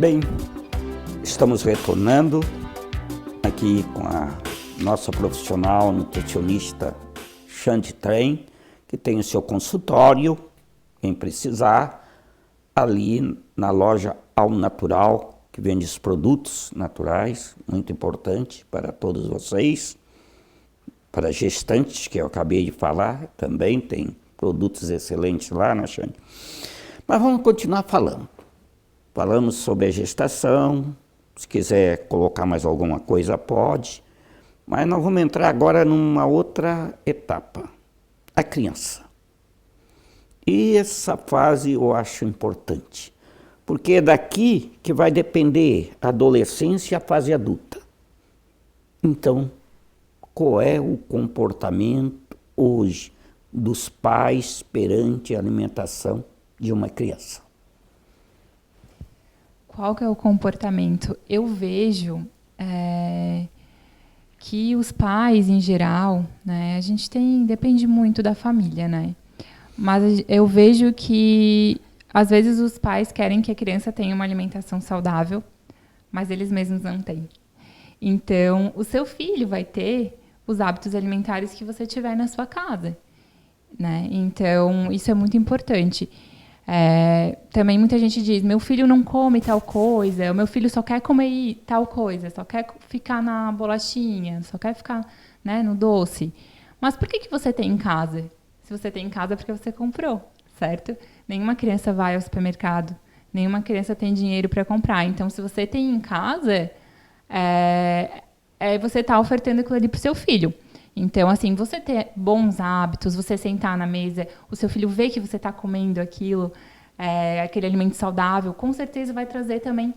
Bem, estamos retornando aqui com a nossa profissional nutricionista Xande Trem, que tem o seu consultório, quem precisar, ali na loja Ao Natural, que vende os produtos naturais, muito importante para todos vocês. Para gestantes, que eu acabei de falar, também tem produtos excelentes lá, né, Xande? Mas vamos continuar falando. Falamos sobre a gestação, se quiser colocar mais alguma coisa, pode. Mas nós vamos entrar agora numa outra etapa, a criança. E essa fase eu acho importante, porque é daqui que vai depender a adolescência e a fase adulta. Então, qual é o comportamento hoje dos pais perante a alimentação de uma criança? Qual que é o comportamento? Eu vejo que os pais, em geral, né, a gente depende muito da família, né? Mas eu vejo que, às vezes, os pais querem que a criança tenha uma alimentação saudável, mas eles mesmos não têm. Então, o seu filho vai ter os hábitos alimentares que você tiver na sua casa, né? Então, isso é muito importante. Também muita gente diz, meu filho não come tal coisa, o meu filho só quer comer tal coisa, só quer ficar na bolachinha, só quer ficar, né, no doce. Mas por que você tem em casa? Se você tem em casa é porque você comprou, certo? Nenhuma criança vai ao supermercado, nenhuma criança tem dinheiro para comprar. Então, se você tem em casa, você está ofertando aquilo ali para o seu filho. Então, assim, você ter bons hábitos, você sentar na mesa, o seu filho ver que você está comendo aquilo, aquele alimento saudável, com certeza vai trazer também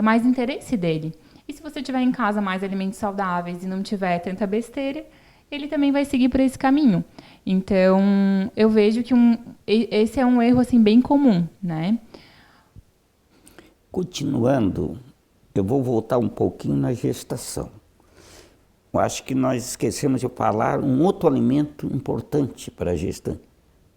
mais interesse dele. E se você tiver em casa mais alimentos saudáveis e não tiver tanta besteira, ele também vai seguir por esse caminho. Então, eu vejo que esse é um erro assim, bem comum, né? Continuando, eu vou voltar um pouquinho na gestação. Eu acho que nós esquecemos de falar um outro alimento importante para a gestante.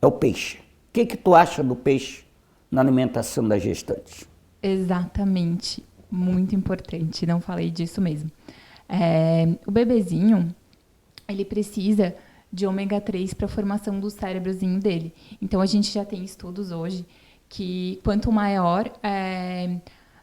É o peixe. O que tu acha do peixe na alimentação da gestante? Exatamente. Muito importante. Não falei disso mesmo. O bebezinho, ele precisa de ômega 3 para a formação do cérebrozinho dele. Então, a gente já tem estudos hoje que quanto maior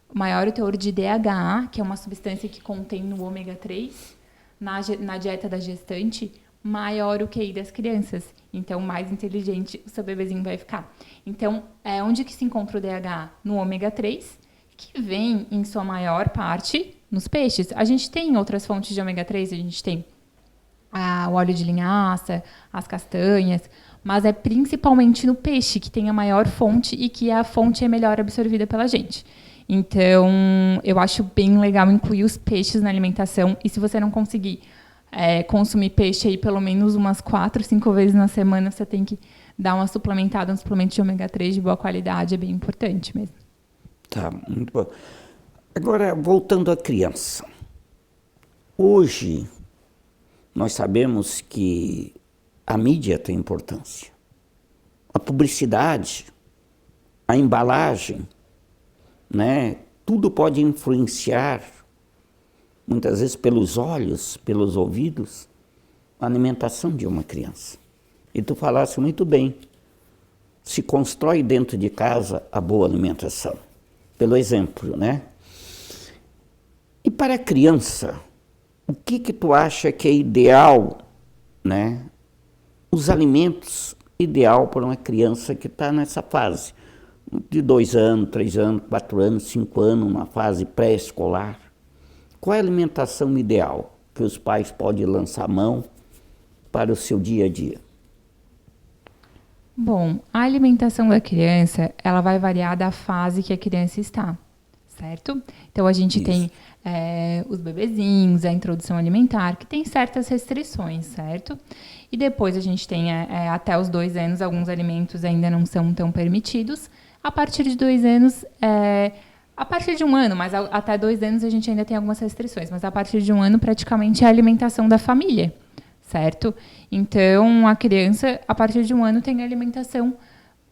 o teor de DHA, que é uma substância que contém no ômega 3, na dieta da gestante, maior o QI das crianças. Então, mais inteligente o seu bebezinho vai ficar. Então, onde que se encontra o DHA? No ômega 3, que vem, em sua maior parte, nos peixes. A gente tem outras fontes de ômega 3, a gente tem o óleo de linhaça, as castanhas, mas é principalmente no peixe que tem a maior fonte e que a fonte é melhor absorvida pela gente. Então, eu acho bem legal incluir os peixes na alimentação. E se você não conseguir consumir peixe aí pelo menos umas 4, 5 vezes na semana, você tem que dar uma suplementada, um suplemento de ômega 3 de boa qualidade. É bem importante mesmo. Tá, muito bom. Agora, voltando à criança. Hoje, nós sabemos que a mídia tem importância. A publicidade, a embalagem, né? Tudo pode influenciar, muitas vezes pelos olhos, pelos ouvidos, a alimentação de uma criança. E tu falaste muito bem, se constrói dentro de casa a boa alimentação, pelo exemplo, né? E para a criança, o que tu acha que é ideal, né? Os alimentos ideal para uma criança que está nessa fase, de 2 anos, 3 anos, 4 anos, 5 anos, uma fase pré-escolar. Qual é a alimentação ideal que os pais podem lançar mão para o seu dia a dia? Bom, a alimentação da criança, ela vai variar da fase que a criança está, certo? Então, a gente tem os bebezinhos, a introdução alimentar, que tem certas restrições, certo? E depois a gente tem até os 2 anos, alguns alimentos ainda não são tão permitidos. A partir de 2 anos, a partir de 1 ano, mas até 2 anos a gente ainda tem algumas restrições, mas a partir de 1 ano praticamente é a alimentação da família, certo? Então, a criança, a partir de 1 ano, tem alimentação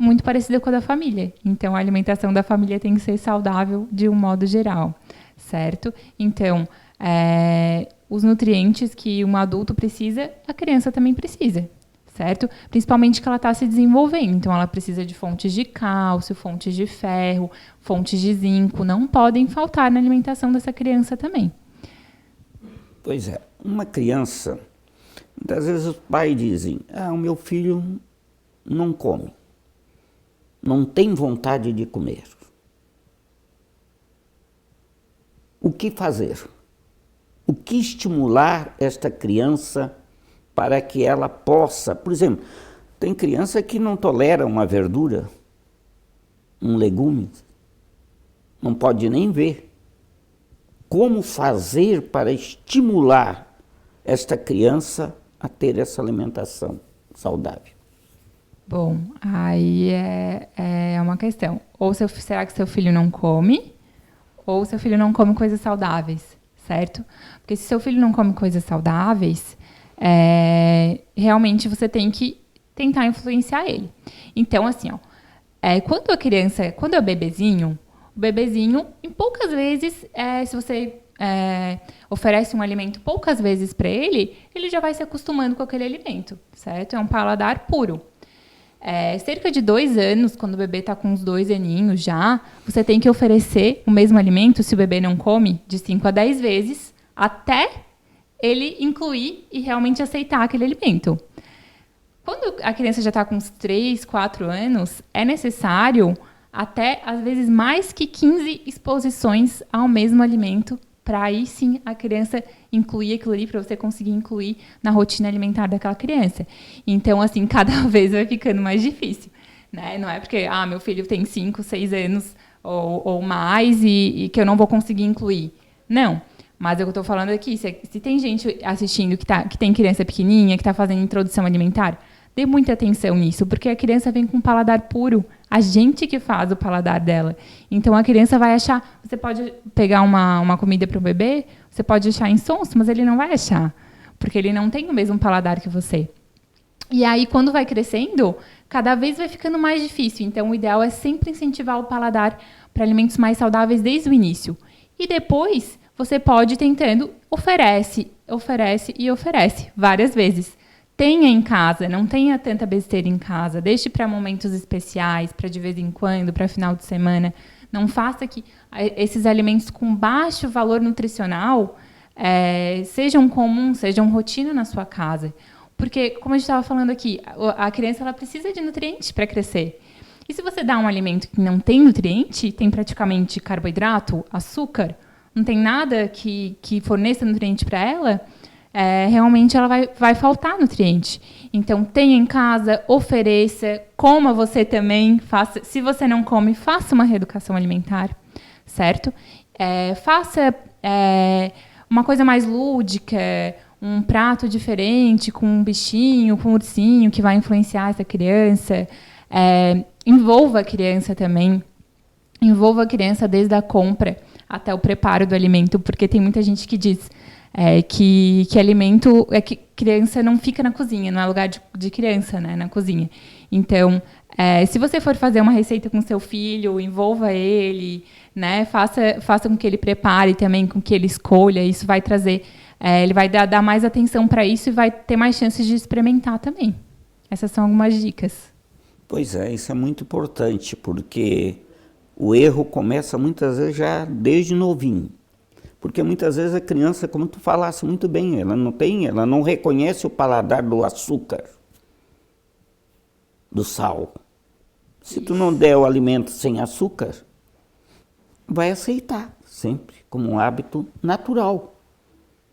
muito parecida com a da família. Então, a alimentação da família tem que ser saudável de um modo geral, certo? Então, os nutrientes que um adulto precisa, a criança também precisa, certo? Principalmente que ela está se desenvolvendo. Então, ela precisa de fontes de cálcio, fontes de ferro, fontes de zinco. Não podem faltar na alimentação dessa criança também. Pois é. Uma criança, muitas vezes os pais dizem, o meu filho não come, não tem vontade de comer. O que fazer? O que estimular esta criança para que ela possa... Por exemplo, tem criança que não tolera uma verdura, um legume, não pode nem ver. Como fazer para estimular esta criança a ter essa alimentação saudável? Bom, aí é uma questão. Ou será que seu filho não come? Ou seu filho não come coisas saudáveis, certo? Porque se seu filho não come coisas saudáveis, realmente você tem que tentar influenciar ele. Então, assim, quando é o bebezinho, em poucas vezes, se você oferece um alimento poucas vezes para ele, ele já vai se acostumando com aquele alimento, certo? É um paladar puro. Cerca de 2 anos, quando o bebê está com uns 2 aninhos já, você tem que oferecer o mesmo alimento, se o bebê não come, de 5 a 10 vezes, até ele incluir e realmente aceitar aquele alimento. Quando a criança já está com uns 3, 4 anos, é necessário até, às vezes, mais que 15 exposições ao mesmo alimento, para aí sim a criança incluir aquilo ali, para você conseguir incluir na rotina alimentar daquela criança. Então, assim, cada vez vai ficando mais difícil, né? Não é porque, meu filho tem 5, 6 anos ou mais e que eu não vou conseguir incluir. Não. Mas é o que eu estou falando aqui, se tem gente assistindo que tem criança pequenininha, que está fazendo introdução alimentar, dê muita atenção nisso, porque a criança vem com um paladar puro. A gente que faz o paladar dela. Então, a criança vai achar... Você pode pegar uma comida para o bebê, você pode achar insonso, mas ele não vai achar, porque ele não tem o mesmo paladar que você. E aí, quando vai crescendo, cada vez vai ficando mais difícil. Então, o ideal é sempre incentivar o paladar para alimentos mais saudáveis desde o início. E depois, você pode ir tentando, oferece várias vezes. Tenha em casa, não tenha tanta besteira em casa. Deixe para momentos especiais, para de vez em quando, para final de semana. Não faça que esses alimentos com baixo valor nutricional sejam comuns, sejam rotina na sua casa. Porque, como a gente estava falando aqui, a criança ela precisa de nutrientes para crescer. E se você dá um alimento que não tem nutriente, tem praticamente carboidrato, açúcar, não tem nada que forneça nutriente para ela, realmente ela vai faltar nutriente. Então, tenha em casa, ofereça, coma você também. Se você não come, faça uma reeducação alimentar, certo? Faça uma coisa mais lúdica, um prato diferente, com um bichinho, com um ursinho, que vai influenciar essa criança. Envolva a criança também. Envolva a criança desde a compra até o preparo do alimento, porque tem muita gente que diz que alimento que criança não fica na cozinha, não é lugar de criança, né, na cozinha. Então, se você for fazer uma receita com seu filho, envolva ele, né, faça com que ele prepare também, com que ele escolha. Isso vai trazer, ele vai dar mais atenção para isso e vai ter mais chances de experimentar também. Essas são algumas dicas. Pois é, isso é muito importante, porque o erro começa muitas vezes já desde novinho. Porque muitas vezes a criança, como tu falasse muito bem, ela não reconhece o paladar do açúcar, do sal. Se tu não der o alimento sem açúcar, vai aceitar sempre como um hábito natural,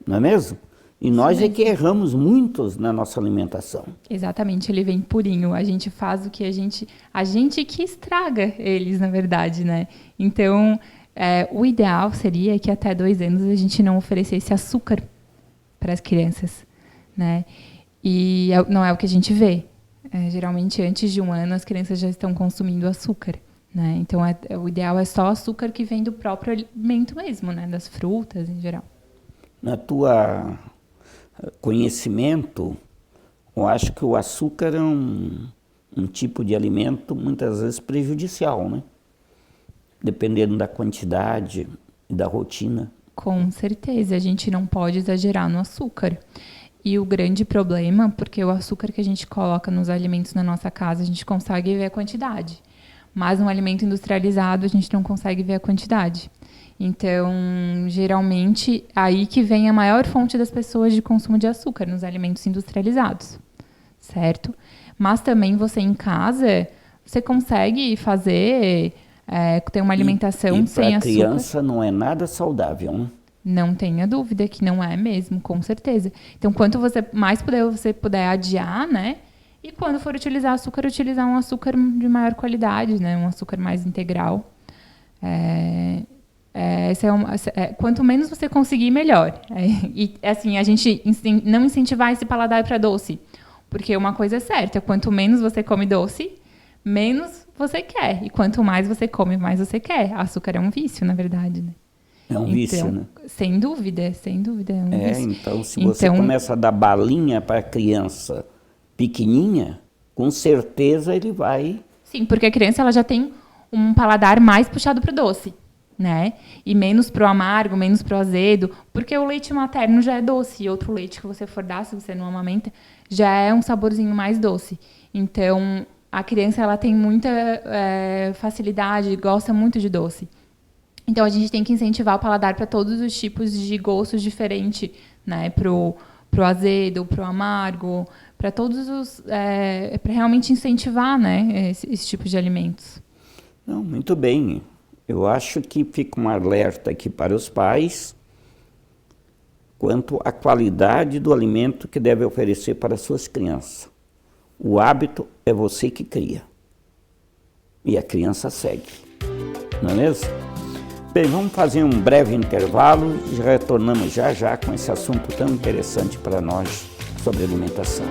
não é mesmo? E nós é que erramos muitos na nossa alimentação. Exatamente, ele vem purinho. A gente faz o que a gente que estraga eles, na verdade, né? Então, o ideal seria que até 2 anos a gente não oferecesse açúcar para as crianças, né? E não é o que a gente vê. Geralmente, antes de 1 ano, as crianças já estão consumindo açúcar, né? Então, o ideal é só açúcar que vem do próprio alimento mesmo, né? Das frutas, em geral. Na tua conhecimento, eu acho que o açúcar é um um tipo de alimento muitas vezes prejudicial, né? Dependendo da quantidade e da rotina. Com certeza, a gente não pode exagerar no açúcar. E o grande problema, porque o açúcar que a gente coloca nos alimentos na nossa casa, a gente consegue ver a quantidade. Mas um alimento industrializado, a gente não consegue ver a quantidade. Então, geralmente, aí que vem a maior fonte das pessoas de consumo de açúcar, nos alimentos industrializados, certo? Mas também você em casa, você consegue fazer, ter uma alimentação sem açúcar. Para criança não é nada saudável, né? Não tenha dúvida que não é mesmo, com certeza. Então, quanto mais você puder adiar, né? E quando for utilizar açúcar, utilizar um açúcar de maior qualidade, né? Um açúcar mais integral. Quanto menos você conseguir, melhor. E assim, a gente não incentivar esse paladar para doce. Porque uma coisa é certa, quanto menos você come doce, menos você quer. E quanto mais você come, mais você quer. Açúcar é um vício, na verdade, né? É um vício, né? Sem dúvida, é um vício. Então, se você começa a dar balinha para a criança pequenininha, com certeza ele vai... Sim, porque a criança ela já tem um paladar mais puxado para o doce, né? E menos para o amargo, menos para o azedo, porque o leite materno já é doce, e outro leite que você for dar, se você não amamenta, já é um saborzinho mais doce. Então, a criança ela tem muita facilidade, gosta muito de doce. Então, a gente tem que incentivar o paladar para todos os tipos de gostos diferentes, né? Pro azedo, pro amargo, para todos os... para realmente incentivar, né? Esse tipo de alimentos. Não, muito bem. Eu acho que fica um alerta aqui para os pais quanto à qualidade do alimento que deve oferecer para suas crianças. O hábito é você que cria. E a criança segue. Não é mesmo? Bem, vamos fazer um breve intervalo e retornamos já com esse assunto tão interessante para nós sobre alimentação.